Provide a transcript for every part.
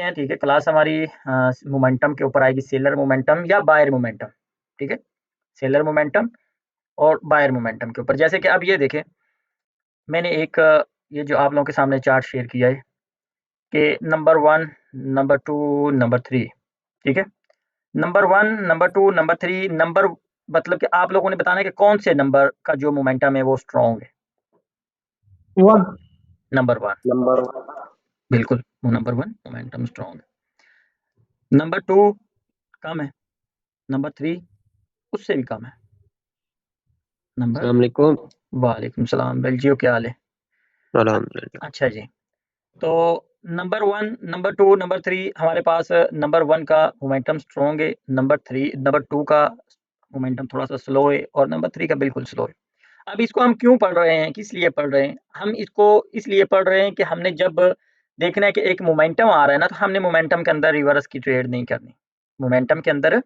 हैं, ठीक है। क्लास हमारी मोमेंटम के ऊपर आएगी, सेलर मोमेंटम या बायर मोमेंटम, ठीक है। सेलर मोमेंटम और बायर मोमेंटम के ऊपर। जैसे कि अब ये देखें, मैंने एक ये जो आप लोगों के सामने चार्ट शेयर किया है कि नंबर 1, नंबर 2, नंबर 3, ठीक है। नंबर 1, नंबर 2, नंबर 3, नंबर मतलब कि आप लोगों ने बताना है कि कौन से नंबर का जो मोमेंटम है वो स्ट्रॉन्ग है। 1 नंबर 1, नंबर बिल्कुल, वो नंबर 1 मोमेंटम स्ट्रॉन्ग है। नंबर 2 कम है, नंबर 3 उससे भी कम है। नंबर अस्सलाम वालेकुम। वालेकुम सलाम बेल्जियो, क्या हाल है? अल्हम्दुलिल्लाह। अच्छा जी। तो नंबर 1, नंबर 2, नंबर 3 हमारे पास नंबर 1 का मोमेंटम स्ट्रॉन्ग है, नंबर 2 का मोमेंटम थोड़ा-सा स्लो है और नंबर 3 का बिल्कुल स्लो है। अब इसको हम क्यों पढ़ रहे हैं, किस लिए पढ़ रहे हैं? हम इसको इसलिए पढ़ रहे हैं कि हमने जब देखना है कि एक मोमेंटम आ रहा है ना, तो हमने मोमेंटम के अंदर रिवर्स की ट्रेड नहीं करनी। मोमेंटम के अंदर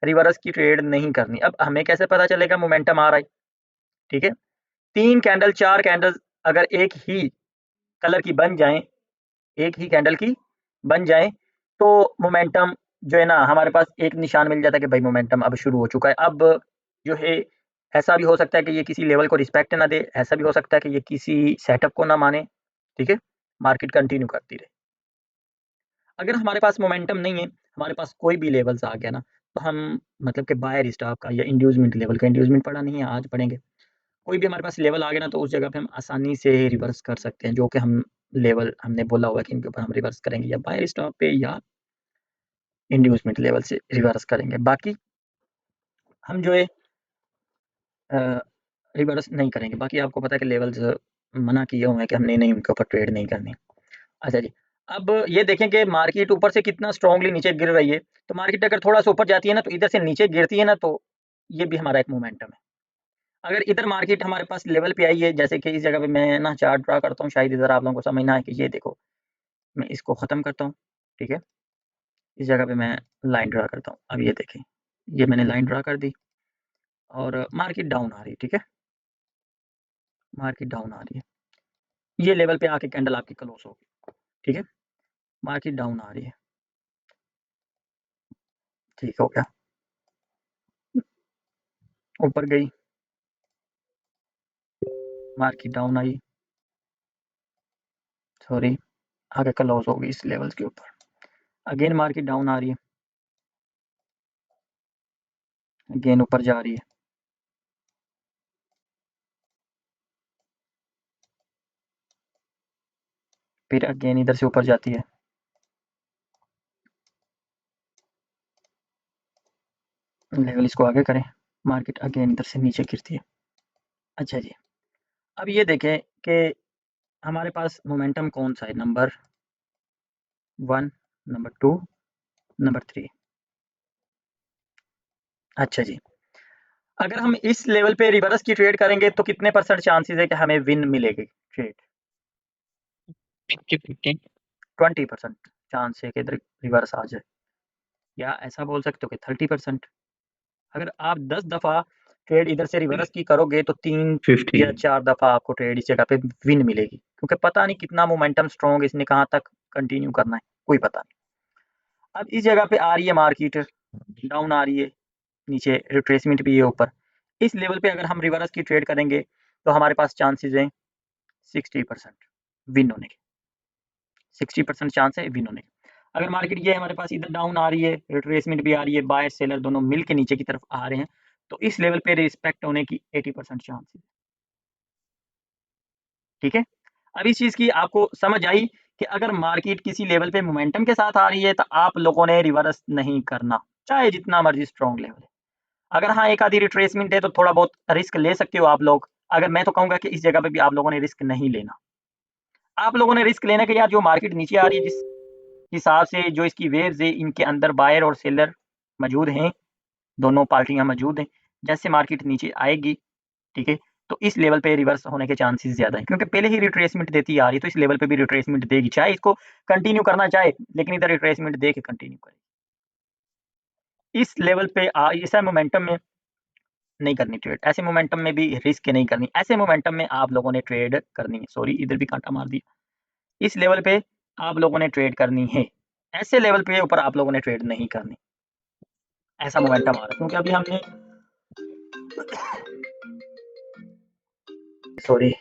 रिवर्स की ट्रेड नहीं करनी। अब हमें कैसे पता चलेगा मोमेंटम आ रहा है? ठीक है? 3 कैंडल, 4 कैंडल्स अगर एक ही कलर की बन जाएँ, एक ही कैंडल की बन जाएँ, तो मोमेंटम जो है ना हमारे पास एक निशान मिल जाता है कि भाई मोमेंटम अब शुरू हो चुका है। अब जो है ऐसा भी हो सकता है कि ये किसी लेवल को रिस्पेक्ट ना दे, ऐसा भी हो सकता है कि ये किसी सेटअप को ना माने, ठीक है? मार्केट कंटिन्यू करती रहे। अगर हमारे पास मोमेंटम नहीं है, हमारे पास कोई भी लेवल्स आ गया ना, तो हम मतलब कि बायर स्टॉप का या इंड्यूसमेंट लेवल का, इंड्यूसमेंट पढ़ा नहीं है, आज पढ़ेंगे। कोई भी हमारे पास लेवल आ गया ना, तो उस जगह पे हम आसानी से रिवर्स कर सकते हैं, जो कि हम लेवल हमने बोला हुआ है कि इनके ऊपर हम रिवर्स करेंगे या बायर स्टॉप पे या इंड्यूसमेंट लेवल से रिवर्स करेंगे। बाकी हम जो है अ, रिवर्स नहीं करेंगे। बाकी आपको पता है कि लेवल्स मना किए हुए हैं कि हमने नहीं उनके ऊपर ट्रेड नहीं करनी। अच्छा जी, अब ये देखें कि मार्केट ऊपर से कितना स्ट्रांगली नीचे गिर रही है, तो मार्केट अगर थोड़ा-सा ऊपर जाती है ना, तो इधर से नीचे गिरती है ना, तो ये भी हमारा एक मोमेंटम है। अगर इधर मार्केट हमारे पास लेवल पे आई है, जैसे कि इस जगह पे मैं ना चार्ट ड्रा करता हूँ, शायद इधर आप लोगों को समझना है कि ये देखो, मैं इसको ख़त्म करता हूँ, ठीक है? इस जगह पे मैं लाइन ड्रा करता हूँ। अब ये देखें, ये मैंने लाइन ड्रा कर दी और मार्केट डाउन आ रही है, ठीक है? मार्केट डाउन आ रही है। ये लेवल पे आके कैंडल आपकी क्लोज़ होगी, ठीक है? मार्केट डाउन आ रही है, ठीक हो गया। ऊपर गई, मार्केट डाउन आई, सॉरी, आगे क्लोज़ होगी इस लेवल के ऊपर। अगेन मार्केट डाउन आ रही है, अगेन ऊपर जा रही है। फिर अगेन इधर से ऊपर जाती है। लेवल इसको आगे करें, मार्केट अगेन इधर से नीचे गिरती है। अच्छा जी, अब ये देखें कि हमारे पास मोमेंटम कौन-सा है, नंबर 1, नंबर 2, नंबर 3। अच्छा जी, अगर हम इस लेवल पे रिवर्स की ट्रेड करेंगे तो कितने परसेंट चांसेस है कि हमें विन मिलेगी ट्रेड? 50-50। 20% चांस है कि इधर रिवर्स आ जाए, या ऐसा बोल सकते हो कि 30%। अगर आप 10 दफ़ा ट्रेड इधर से रिवर्स की करोगे तो 3 50। या 4 दफ़ा आपको ट्रेड इस जगह पे विन मिलेगी, क्योंकि पता नहीं कितना मोमेंटम स्ट्रॉन्ग इसने कहाँ तक कंटिन्यू करना है, कोई पता नहीं। अब इस जगह पे आ रही है मार्केट, डाउन आ रही है, नीचे रिट्रेसमेंट भी है ऊपर। इस लेवल पे अगर हम रिवर्स की ट्रेड करेंगे तो हमारे पास चांसेस हैं 60% विन होने के, 60% चांस है विन होने के। अगर मार्केट ये हमारे पास इधर डाउन आ रही है, रिट्रेसमेंट भी आ रही है, बायर सेलर दोनों मिल के नीचे की तरफ आ रहे हैं, तो इस लेवल पे रिस्पेक्ट होने की 80% चांस है। ठीक है? अब इस चीज़ की आपको समझ आई कि अगर मार्केट किसी लेवल पे मोमेंटम के साथ आ रही है, तो आप लोगों ने रिवर्स नहीं करना, चाहे जितना मर्ज़ी स्ट्रॉन्ग लेवल है। अगर हाँ, एक आधी रिट्रेसमेंट है तो थोड़ा बहुत रिस्क ले सकते हो आप लोग। अगर मैं तो कहूँगा कि इस जगह पे भी आप लोगों ने रिस्क नहीं लेना। आप लोगों ने रिस्क लेना कि यार जो मार्केट नीचे आ रही है, जिस हिसाब से जो इसकी वेव्स है, इनके अंदर बायर और सेलर मौजूद हैं, दोनों पार्टियाँ मौजूद हैं। जैसे मार्केट नीचे आएगी, ठीक है, तो इस लेवल पे रिवर्स होने के चांसेस ज़्यादा हैं, क्योंकि पहले ही रिट्रेसमेंट देती आ रही है, तो इस लेवल पे भी रिट्रेसमेंट देगी। चाहे इसको कंटिन्यू करना चाहे, लेकिन इधर रिट्रेसमेंट दे के कंटिन्यू करेगी। इस लेवल पे ऐसा मोमेंटम में नहीं करनी ट्रेड, ऐसे मोमेंटम में भी रिस्क नहीं करनी, ऐसे मोमेंटम में आप लोगों ने ट्रेड करनी है। सॉरी, इधर भी कांटा मार दिया। इस लेवल पे आप लोगों ने ट्रेड करनी है। ऐसे लेवल पे ऊपर आप लोगों ने ट्रेड नहीं करनी, ऐसा मोमेंटम आ रहा है, क्योंकि अभी हमने सॉरी,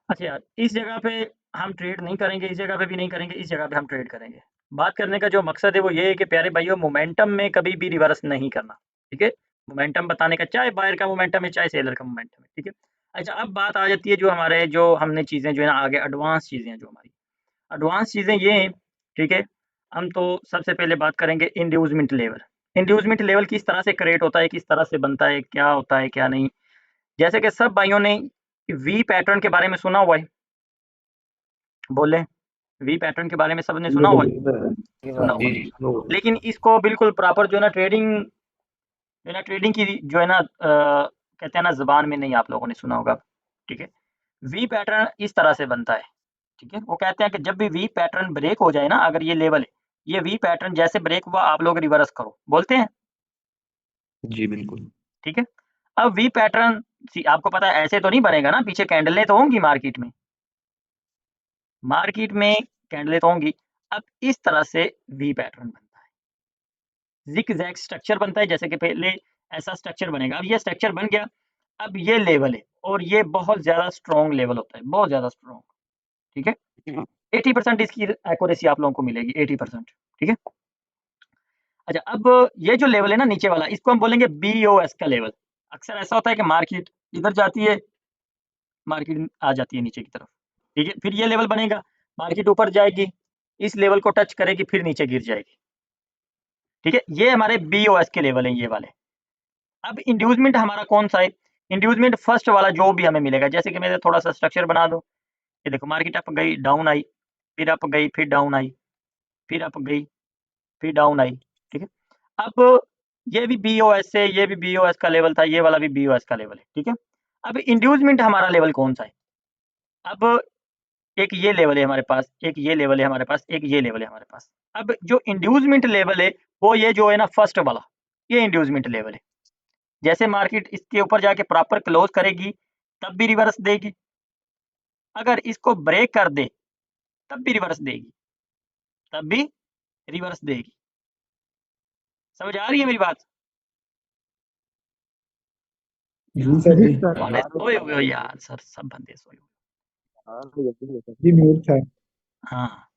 अच्छा यार, इस जगह पे हम ट्रेड नहीं करेंगे, इस जगह पे भी नहीं करेंगे, इस जगह पे हम ट्रेड करेंगे। बात करने का जो मकसद है वो ये है कि प्यारे भाइयों, मोमेंटम में कभी भी रिवर्स नहीं करना, ठीक है? मोमेंटम बताने का, चाहे बायर का मोमेंटम है, चाहे सेलर का मोमेंटम है, ठीक है? अच्छा, अब बात आ जाती है जो हमारे, जो हमने चीज़ें जो है ना आगे एडवांस चीज़ें हैं जो हमारी, एडवांस चीज़ें ये हैं, ठीक है? हम तो सबसे पहले बात करेंगे इंड्यूसमेंट लेवल। इंड्यूसमेंट लेवल किस तरह से क्रिएट होता है, किस तरह से बनता है, क्या होता है, क्या नहीं? जैसे कि सब भाइयों ने वी पैटर्न के बारे में सुना हुआ है, बोलें, वी पैटर्न के बारे में सबने सुना हुआ है? सुना हुआ जी है। जी सुनो। लेकिन इसको बिल्कुल प्रॉपर जो है ना ट्रेडिंग, जो है ना ट्रेडिंग की जो है ना कहते हैं ना ज़ुबान में नहीं आप लोगों ने सुना होगा, ठीक है? वी पैटर्न इस तरह से बनता है, ठीक है? वो कहते हैं कि जब भी वी पैटर्न ब्रेक हो जाए ना, अगर ये लेवल है, ये वी पैटर्न जैसे ब्रेक हुआ आप लोग रिवर्स करो, बोलते हैं, जी बिल्कुल। ठीक है? अब वी पैटर्न आपको पता है ऐसे तो नहीं बनेगा ना, पीछे कैंडलें तो होंगी मार्केट में, कैंडलें तो होंगी। अब इस तरह से वी पैटर्न बनता है, ज़िग-ज़ैग स्ट्रक्चर बनता है, जैसे कि पहले ऐसा स्ट्रक्चर बनेगा। अब ये स्ट्रक्चर बन गया, अब ये लेवल है और ये बहुत ज़्यादा स्ट्रॉन्ग लेवल होता है, बहुत ज़्यादा स्ट्रॉन्ग, ठीक है? 80% इसकी एक्यूरेसी आप लोगों को मिलेगी, 80%, ठीक है? अच्छा, अब ये जो लेवल है ना नीचे वाला, इसको हम बोलेंगे बीओएस का लेवल। अक्सर ऐसा होता है कि मार्केट इधर जाती है, मार्केट आ जाती है नीचे की तरफ, ठीक है? फिर ये लेवल बनेगा, मार्केट ऊपर जाएगी, इस लेवल को टच करेगी, फिर नीचे गिर जाएगी, ठीक है? ये हमारे बीओएस के लेवल हैं, ये वाले। अब इंड्यूसमेंट हमारा कौन-सा है? इंड्यूसमेंट फर्स्ट वाला जो भी हमें मिलेगा, जैसे कि मैं थोड़ा-सा स्ट्रक्चर बना दूँ, ये देखो मार्केट अप गई, डाउन आई, फिर अप गई, फिर डाउन आई, फिर अप गई, फिर डाउन आई, ठीक है? अब ये भी बीओएस है, ये भी बीओएस का लेवल था, ये वाला भी बीओएस का लेवल है, ठीक है? अब इंड्यूसमेंट हमारा लेवल कौन-सा है? अब एक ये लेवल है हमारे पास, एक ये लेवल है हमारे पास, एक ये लेवल है हमारे पास। अब जो इंड्यूसमेंट लेवल है, वो ये जो है ना फर्स्ट वाला, ये इंड्यूसमेंट लेवल है। जैसे मार्केट इसके ऊपर जाके प्रॉपर क्लोज़ करेगी, तब भी रिवर्स देगी। अगर इसको ब्रेक कर दे, तब भी रिवर्स देगी, तब भी रिवर्स देगी। समझ आ रही है मेरी बात? जी सर जी। साले सोए हुए हो यार, सर सब बंदे सोए हुए। जी म्यूट था। हाँ,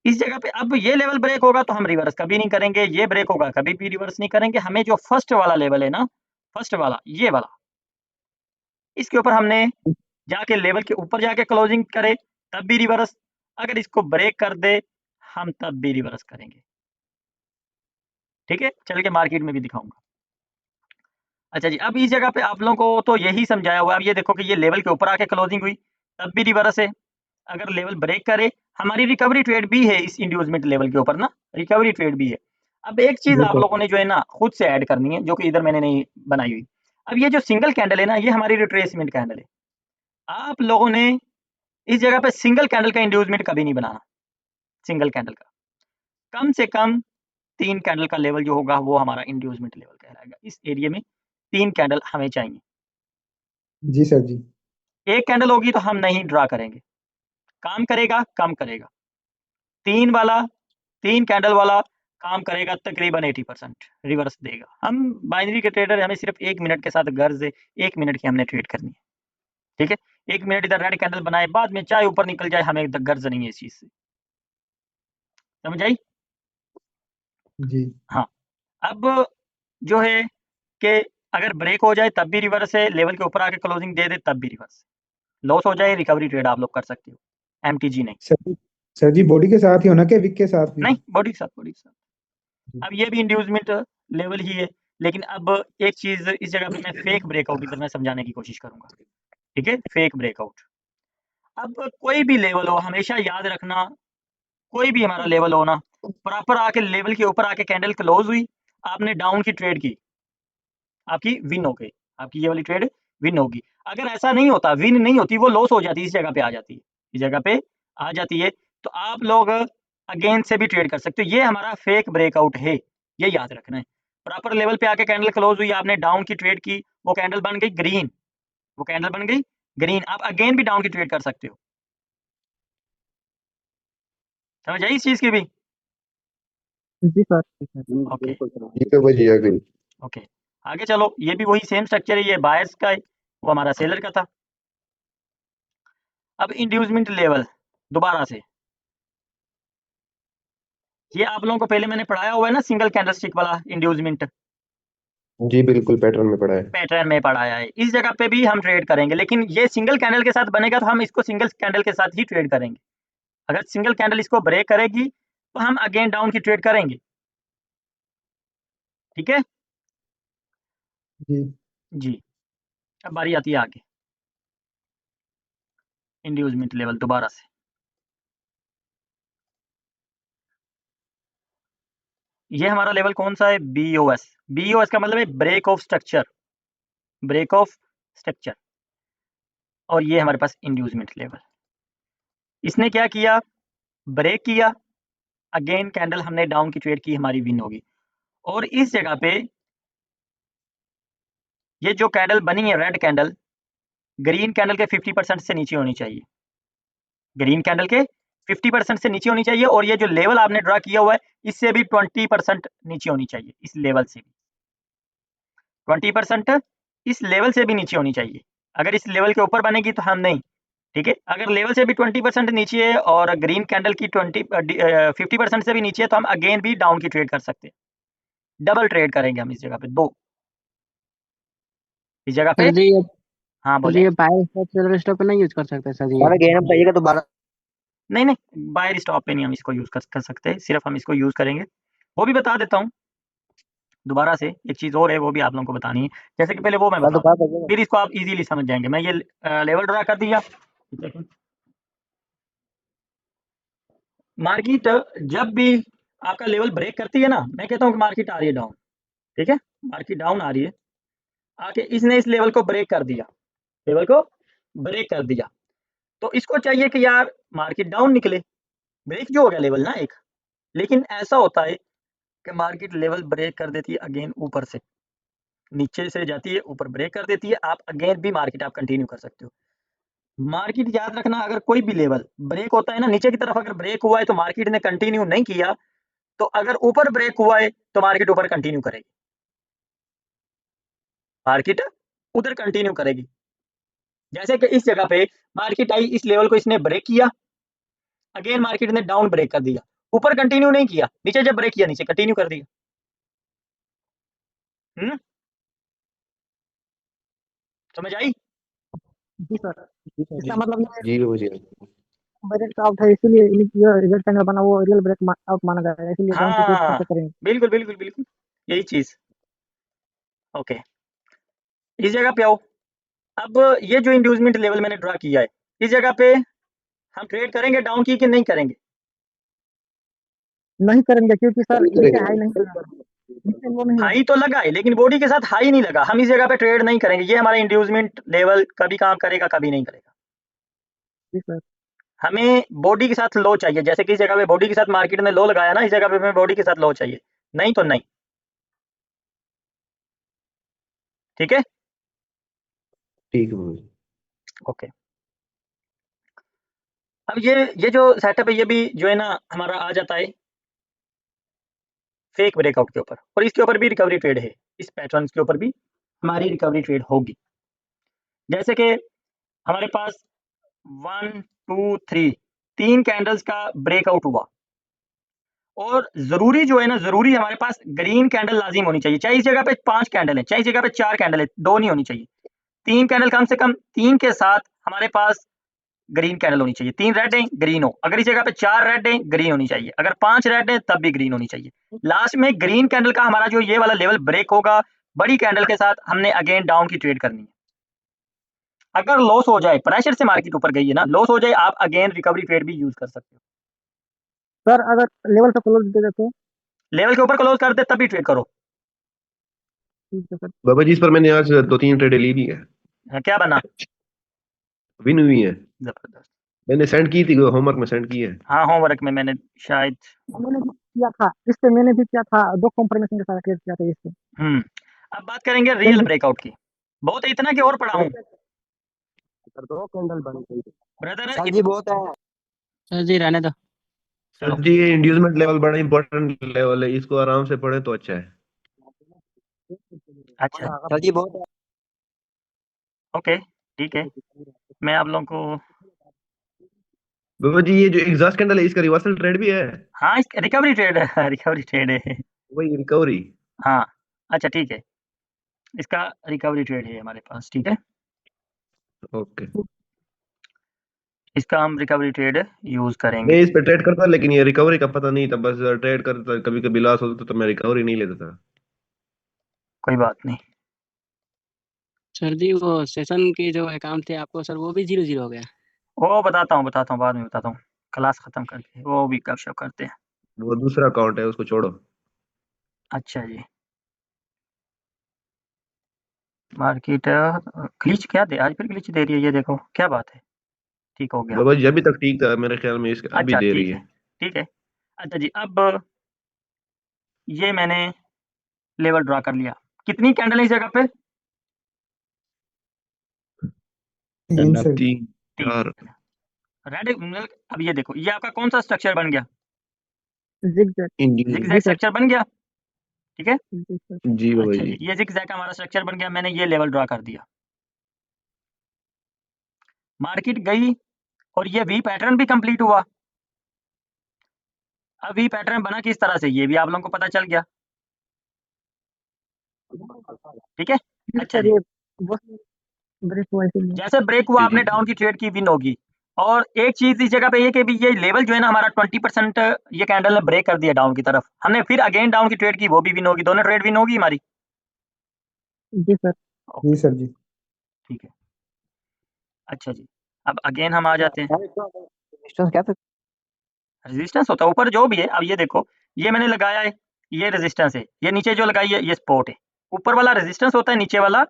इस जगह पे अब ये लेवल ब्रेक होगा तो हम रिवर्स कभी नहीं करेंगे, ये ब्रेक होगा कभी भी रिवर्स नहीं करेंगे। हमें जो फर्स्ट वाला लेवल है ना, फर्स्ट वाला, ये वाला, इसके ऊपर हमने जाके लेवल के ऊपर जाके क्लोजिंग करे, तब भी रिवर्स। अगर इसको ब्रेक कर दे, हम तब भी रिवर्स करेंगे, ठीक है? चल के मार्केट में भी दिखाऊँगा। अच्छा जी, अब इस जगह पे आप लोगों को तो यही समझाया हुआ है। अब ये देखो कि ये लेवल के ऊपर आके क्लोजिंग हुई, तब भी रिवर्स है। अगर लेवल ब्रेक करे, हमारी रिकवरी ट्रेड भी है इस इंड्यूसमेंट लेवल के ऊपर ना, रिकवरी ट्रेड भी है। अब एक चीज़ आप लोगों ने जो है ना खुद से ऐड करनी है, जो कि इधर मैंने नहीं बनाई हुई। अब ये जो सिंगल कैंडल है ना, ये हमारी रिट्रेसमेंट कैंडल है। आप लोगों ने इस जगह पे सिंगल कैंडल का इंड्यूसमेंट कभी नहीं बनाना, सिंगल कैंडल का। कम से कम 3 कैंडल का लेवल जो होगा वो हमारा इंड्यूसमेंट लेवल कहलाएगा। इस एरिया में 3 कैंडल हमें चाहिए। जी सर जी। 1 कैंडल होगी तो हम नहीं ड्रा करेंगे, काम करेगा, कम करेगा। 3 वाला, 3 कैंडल वाला काम करेगा तकरीबन 80%, रिवर्स देगा। हम बाइनरी के ट्रेडर हैं, हमें सिर्फ 1 मिनट के साथ गर्ज़ है, 1 मिनट की हमने ट्रेड करनी है, ठीक है? 1 मिनट इधर रेड कैंडल बनाए, बाद में चाहे ऊपर निकल जाए, हमें द गर्ज़ नहीं है इस चीज़ से। समझ आई? जी हाँ, अब जो है कि अगर ब्रेक हो जाए तब भी रिवर्स है, लेवल के ऊपर आके क्लोजिंग दे दे तब भी रिवर्स है। लॉस हो जाए रिकवरी ट्रेड आप लोग कर सकते हो, एमटीजी नहीं। सर जी बॉडी के साथ ही होना क्या विक के साथ भी? नहीं, बॉडी के साथ, बॉडी के साथ। जी। अब ये भी इंड्यूसमेंट लेवल ही है, लेकिन अब एक चीज़ इस जगह पे मैं फेक ब्रेकआउट इधर मैं समझाने की कोशिश करूँगा, ठीक है? Fake breakout. अब कोई भी लेवल हो, हमेशा याद रखना, कोई भी हमारा लेवल हो ना, प्रॉपर आके लेवल के ऊपर आके कैंडल क्लोज़ हुई, आपने डाउन की ट्रेड की, आपकी विन हो गई, आपकी ये वाली ट्रेड विन होगी। अगर ऐसा नहीं होता, विन नहीं होती, वो लॉस हो जाती, इस जगह पे आ जाती है, इस जगह पे आ जाती है, तो आप लोग अगेन से भी ट्रेड कर सकते हो। ये हमारा फेक ब्रेकआउट है, ये याद रखना है। प्रॉपर लेवल पे आके कैंडल क्लोज़ हुई, आपने डाउन की ट्रेड की, वो कैंडल बन गई ग्रीन, वो कैंडल बन गई ग्रीन, आप अगेन भी डाउन की ट्रेड कर सकते हो। समझ आई इस चीज़ की भी? जी सर, जी सर। ओके ये तो बच गया फिर। ओके आगे चलो, ये भी वही सेम स्ट्रक्चर है, ये बायर्स का है, वो हमारा सेलर का था। अब इंड्यूसमेंट लेवल दोबारा से, ये आप लोगों को पहले मैंने पढ़ाया हुआ है ना, सिंगल कैंडलस्टिक वाला इंड्यूसमेंट जी बिल्कुल, पैटर्न में पड़ा है। पैटर्न में पढ़ाया है। इस जगह पे भी हम ट्रेड करेंगे, लेकिन ये सिंगल कैंडल के साथ बनेगा तो हम इसको सिंगल कैंडल के साथ ही ट्रेड करेंगे। अगर सिंगल कैंडल इसको ब्रेक करेगी तो हम अगेन डाउन की ट्रेड करेंगे, ठीक है जी जी। अब बारी आती है आगे, इंड्यूसमेंट लेवल दोबारा से, ये हमारा लेवल कौन सा है, BOS। BOS का मतलब है break of structure, break of structure. और ये हमारे पास इंड्यूसमेंट लेवल, इसने क्या किया, ब्रेक किया, अगेन कैंडल हमने डाउन की ट्रेड की, हमारी विन होगी। और इस जगह पे ये जो कैंडल बनी है रेड कैंडल, ग्रीन कैंडल के 50% से नीचे होनी चाहिए, ग्रीन कैंडल के 50% से नीचे होनी चाहिए। और ये जो लेवल आपने ड्रा किया हुआ है इससे भी 20% नीचे होनी चाहिए, इस लेवल से भी 20% इस लेवल से भी नीचे होनी चाहिए। अगर इस लेवल के ऊपर बनेगी तो हम नहीं, ठीक है। अगर लेवल से भी 20% नीचे है और ग्रीन कैंडल की 50% से भी नीचे है तो हम अगेन भी डाउन की ट्रेड कर सकते हैं, डबल ट्रेड करेंगे हम इस जगह पे, दो इस जगह पे। सर जी, हाँ सर बोले, जी, ये बाय स्टॉप सेलर स्टॉप पे नहीं यूज कर सकते सर जी? अगर गेम बताइएगा तो 12 नहीं नहीं बायर स्टॉप पे नहीं हम इसको यूज कर सकते, सिर्फ हम इसको यूज करेंगे। वो भी बता देता हूँ दोबारा से, एक चीज और है वो भी आप लोगों को बतानी है। जैसे कि पहले वो मैं बता दूं, फिर इसको आप इजीली समझ जाएंगे। मैं ये लेवल ड्रा कर दिया, मार्केट जब भी आपका लेवल ब्रेक करती है ना, मैं कहता हूँ कि मार्केट आ रही है डाउन, ठीक है, मार्केट डाउन आ रही है, आके इसने इस लेवल को ब्रेक कर दिया, लेवल को ब्रेक कर दिया, तो इसको चाहिए कि यार मार्केट डाउन निकले, ब्रेक जो हो गया लेवल ना एक। लेकिन ऐसा होता है कि मार्केट लेवल ब्रेक कर देती है अगेन, ऊपर से नीचे से जाती है ऊपर ब्रेक कर देती है, आप अगेन भी मार्केट आप कंटिन्यू कर सकते हो। मार्केट याद रखना, अगर कोई भी लेवल ब्रेक होता है ना नीचे की तरफ, अगर ब्रेक हुआ है तो मार्केट ने कंटिन्यू नहीं किया, तो अगर ऊपर ब्रेक हुआ है तो मार्केट ऊपर कंटिन्यू करेगी, मार्केट उधर कंटिन्यू करेगी। जैसे कि इस जगह पे मार्केट आई, इस लेवल को इसने ब्रेक किया, अगेन मार्केट ने डाउन ब्रेक कर दिया, ऊपर कंटिन्यू नहीं किया, नीचे जब ब्रेक किया नीचे कंटिन्यू कर दिया। समझ आई? जी सर, इसका मतलब ये जी बच गया। ब्रेक आउट है, इसीलिए ये रिजल्ट कैंडल बना वो रियल ब्रेक आउट माना जाएगा, इसीलिए डाउन की ट्रेड हाँ कैसे करेंगे? बिल्कुल बिल्कुल बिल्कुल, यही चीज। ओके इस जगह पे आओ। अब ये जो इंड्यूसमेंट लेवल मैंने ड्रा किया है, इस जगह पे हम ट्रेड करेंगे डाउन की कि नहीं करेंगे? नहीं करेंगे, क्योंकि सर नहीं नीचे करेंगे। हाई नहीं लगा, नीचे लो नहीं लगा। हाई तो लगा है लेकिन बॉडी के साथ हाई नहीं लगा, हम इस जगह पे ट्रेड नहीं करेंगे। ये हमारा इंड्यूसमेंट लेवल कभी काम करेगा कभी नहीं करेगा। जी सर, हमें बॉडी के साथ लो चाहिए, जैसे कि इस जगह पे बॉडी के साथ मार्केट ने लो लगाया ना, इस जगह पे हमें बॉडी के साथ लो चाहिए, नहीं तो नहीं, ठीक है ठीक है भाई। ओके। अब ये जो सेटअप है ये भी जो है ना हमारा आ जाता है फेक ब्रेकआउट के ऊपर, और इसके ऊपर भी रिकवरी ट्रेड है, इस पैटर्न के ऊपर भी हमारी रिकवरी ट्रेड होगी। जैसे कि हमारे पास 1 2 3 3 कैंडल्स का ब्रेकआउट हुआ, और जरूरी जो है ना, जरूरी हमारे पास ग्रीन कैंडल लाजिम होनी चाहिए, चाहे इस जगह पे 5 कैंडल है, चाहे इस जगह पे 4 कैंडल है, 2 नहीं होनी चाहिए, 3 कैंडल कम से कम, 3 के साथ हमारे पास ग्रीन कैंडल होनी चाहिए। 3 रेड है ग्रीन हो, अगर इस जगह पे 4 रेड है ग्रीन होनी चाहिए, अगर 5 रेड है तब भी ग्रीन होनी चाहिए। लास्ट में ग्रीन कैंडल का हमारा जो ये वाला लेवल ब्रेक होगा बड़ी कैंडल के साथ, हमने अगेन डाउन की ट्रेड करनी है। अगर लॉस हो जाए, प्रेशर से मार्केट ऊपर गई है ना, लॉस हो जाए, आप अगेन रिकवरी ट्रेड भी यूज कर सकते हो। सर अगर लेवल से क्लोज दे देते, लेवल के ऊपर क्लोज कर दे तभी ट्रेड करो। ठीक है सर। बाबा जी, इस पर मैंने आज 2-3 ट्रेड ली भी है, हाँ, क्या बना? विन हुई है। जबरदस्त। मैंने सेंड की थी, होमवर्क में सेंड की है। हाँ होमवर्क में मैंने शायद मैंने भी किया था, इस पे मैंने भी किया था, 2 कॉन्फर्मेशन के साथ ट्रेड किया था इस पे। अब बात करेंगे रियल ब्रेकआउट की। बहुत है इतना कि और पढ़ाऊं? सर 2 कैंडल बन गई ब्रदर सर जी, बहुत है। सर जी रहने दो। सर चलो जी ये इंड्यूसमेंट लेवल बड़ा इंपॉर्टेंट लेवल है, इसको आराम से पढ़े तो अच्छा है। अच्छा सर जी बहुत ओके ठीक है, मैं आप लोगों को बाबा जी ये जो एग्जॉस्ट कैंडल है इसका रिवर्सल ट्रेड भी है? हाँ, इस रिकवरी ट्रेड है रिकवरी ट्रेड है। वही रिकवरी। हाँ, अच्छा ठीक है, इसका रिकवरी ट्रेड है हमारे पास, ठीक है? ओके। इसका हम रिकवरी ट्रेड यूज़ करेंगे। मैं इस पे ट्रेड करता लेकिन ये रिकवरी का पता नहीं था, बस ट्रेड करता कभी कभी लॉस होता तो मैं रिकवरी नहीं लेता था। कोई बात नहीं। सर जी वो सेशन के जो अकाउंट थे आपको सर वो भी 0-0 हो गया। वो बताता हूँ, बाद में बताता हूँ, क्लास ख़त्म करके, वो भी गपशप करते हैं। वो दूसरा अकाउंट है उसको छोड़ो। अच्छा जी। मार्केट ग्लिच क्या दे आज फिर ग्लिच दे रही है, ये देखो, क्या बात है? ठीक हो गया। बाबा जी अभी तक ठीक था मेरे ख्याल में, इसका अभी अच्छा दे रही ठीक है। है, ठीक है। अच्छा जी, अब ये मैंने लेवल ड्रा कर लिया। कितनी कैंडल है इस जगह पे? 3 से 3 3। 4। रेड मतलब अब ये देखो, ये आपका कौन सा स्ट्रक्चर बन गया? zigzag Indian. ज़िगज़ैग स्ट्रक्चर बन गया, ठीक है? zigzag जी बाबा अच्छा जी। जी, ये ज़िगज़ैग हमारा स्ट्रक्चर बन गया, मैंने ये लेवल ड्रा कर दिया। मार्केट गई और ये वी पैटर्न भी कंप्लीट हुआ। अब वी पैटर्न बना किस तरह से, ये भी आप लोगों को पता चल गया, ठीक है? अच्छा सर जी, ये बहुत ब्रेक हुआ इसीलिए जैसे ब्रेक हुआ जी आपने जी डाउन की ट्रेड की विन होगी। और एक चीज इस जगह पे ये कि भी ये लेवल जो है ना हमारा 20% ये कैंडल ने ब्रेक कर दिया डाउन की तरफ, हमने फिर अगेन डाउन की ट्रेड की, वो भी विन होगी, दोनों ट्रेड विन होगी हमारी। जी सर ओके, जी सर जी। ठीक है। अच्छा जी, अब अगेन हम आ जाते हैं। रेजिस्टेंस क्या था रेजिस्टेंस होता है ऊपर जो भी है, अब ये देखो, ये मैंने लगाया है, ये रेजिस्टेंस है, ये नीचे जो लगाई है ये सपोर्ट है। ऊपर वाला रेजिस्टेंस होता है, नीचे वाला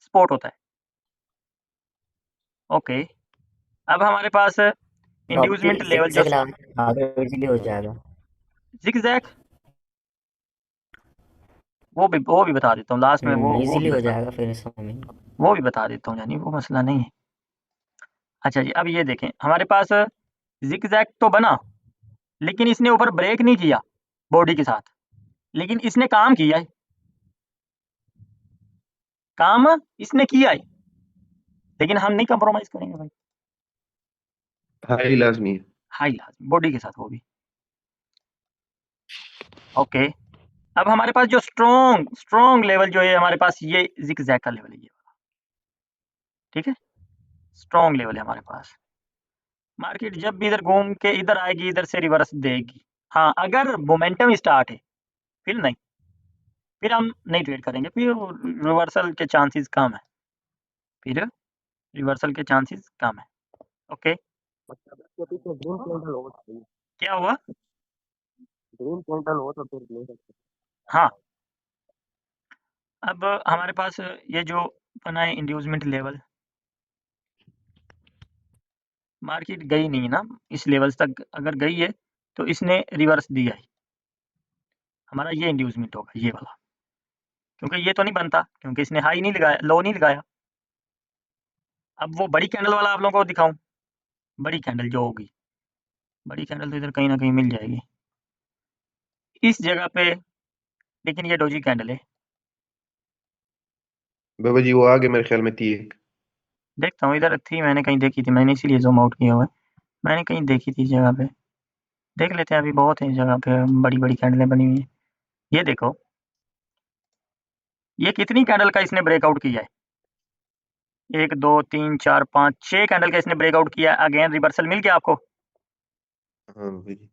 सपोर्ट होता है। ओके, अब हमारे पास इंड्यूसमेंट लेवल जो आगे इजीली हो जाएगा। जिगजैग, वो भी बता देता हूँ लास्ट में, वो इजीली भी हो बता, जाएगा फिर स्वामी। वो भी बता देता हूँ, यानी वो मसला नहीं है। अच्छा जी, अब ये देखें, हमारे पास जिगजैग तो बना, लेकिन इसने ऊपर ब्रेक नहीं किया बॉडी के साथ, लेकिन इसने काम किया है, काम इसने किया है, लेकिन हम नहीं कंप्रोमाइज करेंगे भाई, हाई लाजमी है। हाई लाजमी बॉडी के साथ, वो भी ओके। अब हमारे पास जो स्ट्रॉन्ग लेवल जो है हमारे पास, ये जिगजैग का लेवल है, ये वाला, ठीक है? स्ट्रॉन्ग लेवल है हमारे पास। मार्केट जब भी इधर घूम के इधर आएगी, इधर से रिवर्स देगी। हाँ, अगर मोमेंटम स्टार्ट है, फिर नहीं, फिर हम नहीं ट्रेड करेंगे, फिर रिवर्सल के चांसेस कम है, फिर रिवर्सल के चांसेस कम है। ओके, क्या हुआ? हाँ, अब हमारे पास ये जो बना है इंड्यूसमेंट लेवल, मार्केट गई नहीं है ना इस लेवल्स तक, अगर गई है तो इसने रिवर्स दिया है, हमारा ये इंड्यूसमेंट होगा ये वाला, क्योंकि ये तो नहीं बनता, क्योंकि इसने हाई नहीं लगाया, लो नहीं लगाया। अब वो बड़ी कैंडल वाला आप लोगों को दिखाऊं, बड़ी कैंडल जो होगी, बड़ी कैंडल तो इधर कहीं ना कहीं मिल जाएगी इस जगह पे, लेकिन ये डोजी कैंडल है। बाबा जी वो आगे मेरे ख्याल में थी एक। देखता हूँ, इधर थी, मैंने कहीं देखी थी, मैंने इसीलिए जूम आउट किया हुआ है, मैंने कहीं देखी थी इस जगह पे, देख लेते हैं, अभी बहुत है इस जगह पे बड़ी बड़ी कैंडलें बनी हुई है। ये देखो, ये कितनी कैंडल का इसने ब्रेकआउट किया है, 1 2 3 4 5 6 कैंडल का इसने ब्रेकआउट किया, अगेन रिवर्सल मिल गया आपको। हाँ बाबा जी।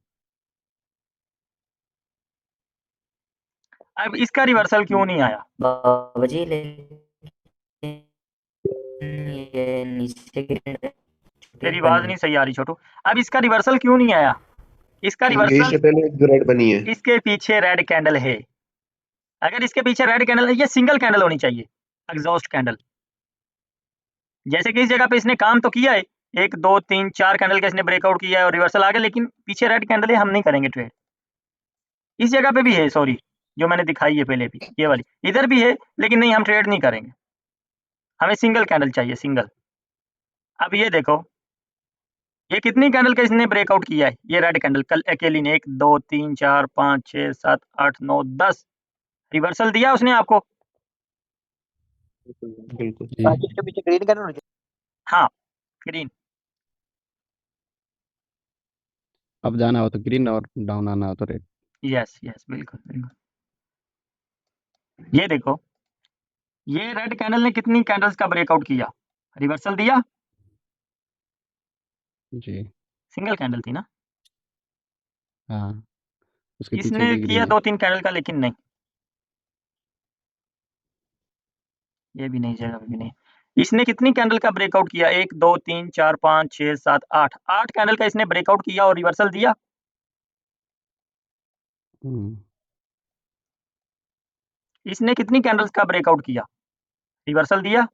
अब इसका रिवर्सल क्यों नहीं आया? बाबा जी लेकिन ये नीचे गिरे तेरी बन आवाज गई। नहीं सही आ रही छोटू। अब इसका रिवर्सल क्यों नहीं आया? इसका क्योंकि रिवर्सल, इससे पहले एक जो रेड बनी है। इसके पीछे रेड कैंडल है, अगर इसके पीछे रेड कैंडल है, ये सिंगल कैंडल होनी चाहिए, एग्जॉस्ट कैंडल। जैसे कि इस जगह पे इसने काम तो किया है, 1 2 3 4 कैंडल का इसने ब्रेकआउट किया है और रिवर्सल आ गया, लेकिन पीछे रेड कैंडल है, हम नहीं करेंगे ट्रेड। इस जगह पे भी है, सॉरी, जो मैंने दिखाई है पहले भी, ये वाली इधर भी है, लेकिन नहीं, हम ट्रेड नहीं करेंगे, हमें सिंगल कैंडल चाहिए, सिंगल। अब ये देखो, ये कितनी कैंडल का इसने ब्रेकआउट किया है, ये रेड कैंडल कल अकेली ने? 1 2 3 4 5 6 7 8 9 10 रिवर्सल दिया उसने आपको? बिल्कुल। ताकि इसके पीछे ग्रीन कैंडल होनी चाहिए। हाँ ग्रीन। अप जाना हो तो ग्रीन और डाउन आना हो तो रेड। यस यस बिल्कुल बिल्कुल। ये देखो, ये रेड कैंडल ने कितनी कैंडल्स का ब्रेकआउट किया? रिवर्सल दिया? जी सिंगल कैंडल थी ना? हाँ, उसके पीछे इसने भी किया ग्रीन है। 2 3 कैंडल का, लेकिन नहीं, ये भी नहीं, जगह पे भी नहीं। इसने कितनी कैंडल का ब्रेकआउट किया? 1 2 3 4 5 6 7 8 8 कैंडल का इसने ब्रेकआउट किया और रिवर्सल दिया? हम्म, इसने कितनी कैंडल्स का ब्रेकआउट किया? रिवर्सल दिया?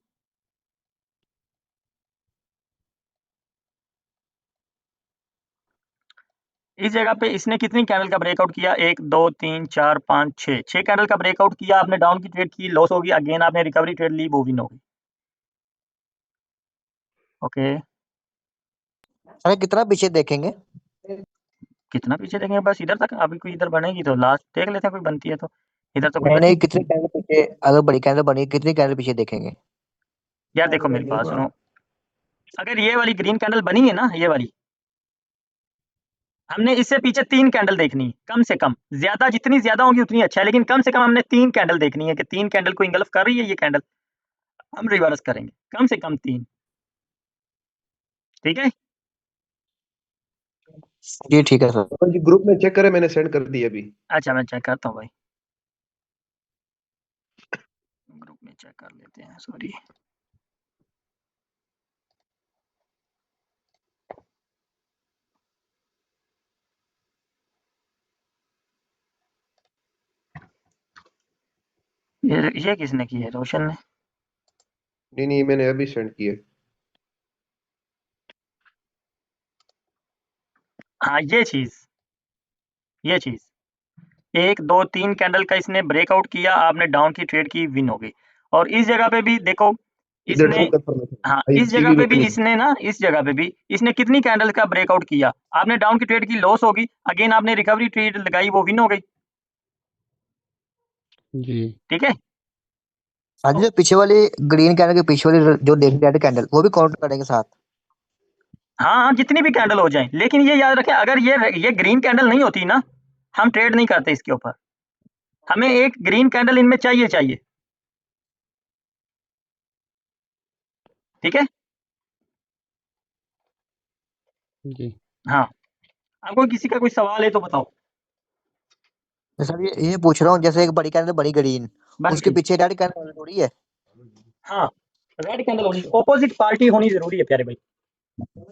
इस जगह पे इसने कितनी कैंडल का ब्रेकआउट किया? 1 2 3 4 5 6 6 कैंडल का ब्रेकआउट किया। आपने डाउन की ट्रेड की, लॉस होगी, अगेन आपने रिकवरी ट्रेड ली, वो विन होगी। ओके, अरे कितना पीछे देखेंगे? कितना पीछे देखेंगे? बस इधर तक। अभी कोई इधर बनेगी तो लास्ट देख लेते हैं, कोई बनती है तो। इधर तो कोई नहीं बनी नहीं, कितने कैंडल पीछे, अगर बड़ी कैंडल बनी कितनी कैंडल पीछे देखेंगे? यार देखो मेरी बात सुनो, अगर ये वाली ग्रीन कैंडल बनी है ना, ये वाली, हमने इससे पीछे 3 कैंडल देखनी है कम से कम। ज्यादा, जितनी ज्यादा होगी उतनी अच्छा है, लेकिन कम से कम हमने 3 कैंडल देखनी है कि 3 कैंडल को इंगल्फ कर रही है ये कैंडल। हम रिवर्स करेंगे कम से कम 3। ठीक है? जी ठीक है सर। जी ग्रुप में चेक करें, मैंने सेंड कर दी अभी। अच्छा मैं चेक करता हूँ भाई, ग्रुप में चेक कर लेते हैं। सॉरी, ये किसने की है? रोशन ने? नहीं नहीं, मैंने अभी सेंड किए। हाँ ये चीज 1 2 3 कैंडल का इसने ब्रेकआउट किया, आपने डाउन की ट्रेड की, विन हो गई। और इस जगह पे भी देखो इधर इसने, से कंफर्मेशन हाँ भाई, इस जगह टीवी पे में भी नहीं। इसने ना, इस जगह पे भी इसने कितनी कैंडल का ब्रेकआउट किया? आपने डाउन की ट्रेड की, लॉस होगी, अगेन आपने रिकवरी ट्रेड लगाई, वो विन हो गई। जी ठीक है? हाँ जी, जो पीछे वाली ग्रीन कैंडल के पीछे वाली जो रेड कैंडल वो भी काउंट करेंगे साथ? हाँ हाँ, जितनी भी कैंडल हो जाए, लेकिन ये याद रखें, अगर ये ग्रीन कैंडल नहीं होती ना, हम ट्रेड नहीं करते इसके ऊपर। हमें एक ग्रीन कैंडल इनमें चाहिए चाहिए। ठीक है? जी हाँ, आपको किसी का कोई सवाल है तो बताओ। तो सर ये पूछ रहा हूँ, जैसे एक बड़ी कैंडल बनी ग्रीन, बन उसके गई। पीछे रेड कैंडल थोड़ी है? हाँ, रेड कैंडल होनी, ऑपोजिट पार्टी होनी जरूरी है प्यारे भाई।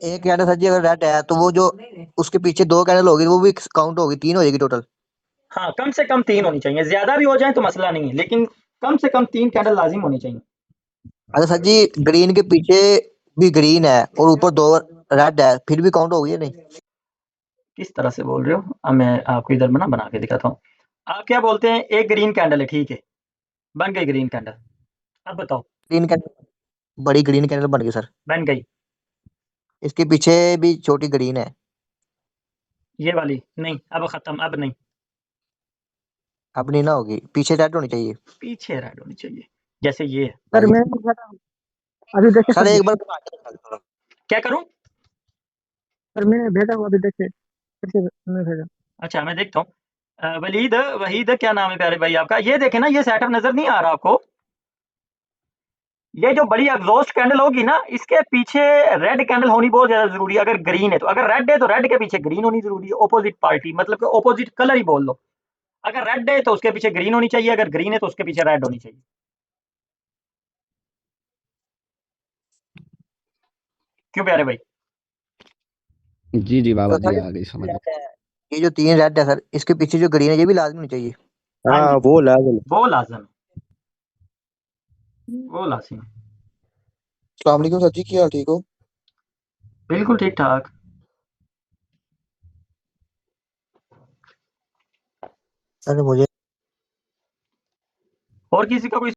एक कैंडल सर जी अगर रेड है तो वो जो उसके पीछे दो कैंडल होगी वो भी काउंट होगी, 3 हो जाएगी टोटल? हाँ, कम से कम 3 होनी चाहिए, ज्यादा भी हो जाए तो मसला नहीं है, लेकिन कम से कम 3 कैंडल लाजिम होनी चाहिए। अगर सर जी ग्रीन के पीछे भी ग्रीन है और ऊपर 2 रेड है, फिर भी काउंट होगी या नहीं? किस तरह से बोल रहे हो? अब मैं आपको इधर बना के दिखाता हूँ। आप क्या बोलते हैं, एक ग्रीन कैंडल है, ठीक है, बन गई ग्रीन कैंडल, अब बताओ। ग्रीन कैंडल, बड़ी ग्रीन कैंडल बन गई सर, बन गई। इसके पीछे भी छोटी ग्रीन है, ये वाली नहीं, अब खत्म, अब नहीं, अब नहीं ना होगी, पीछे रेड होनी चाहिए। पीछे रेड होनी चाहिए, जैसे ये है। सर मैं अभी देखे सर सर, एक बार घुमा के दिखा दो। क्या करूं? सर मैंने भेजा हुआ अभी देखे, फिर से मैं भेजा। अच्छा मैं देखता हूँ। वलीद, वहीद क्या नाम है प्यारे भाई आपका? ये देखे ना, ये सेटअप नजर नहीं आ रहा आपको? ये जो बड़ी एग्जॉस्ट कैंडल होगी ना, इसके पीछे रेड कैंडल होनी बहुत ज्यादा जरूरी है। अगर ग्रीन है तो, अगर रेड है तो रेड के पीछे ग्रीन होनी जरूरी है। ऑपोजिट पार्टी मतलब कि ऑपोजिट कलर ही बोल लो। अगर रेड है तो उसके पीछे ग्रीन होनी चाहिए, अगर ग्रीन है तो उसके पीछे रेड होनी चाहिए। क्यों प्यारे भाई? जी जी बाबा तो जी, सर आ गई समझ में। ये जो 3 रेड है सर, इसके पीछे जो ग्रीन है ये भी लाजमी होनी चाहिए? हाँ हाँ जी, वो लाजम। वो लाजम है, वो लाजिम है। अस्सलाम वालेकुम सर जी, क्या हाल, ठीक हो? बिल्कुल ठीक ठाक। सर मुझे और किसी का कोई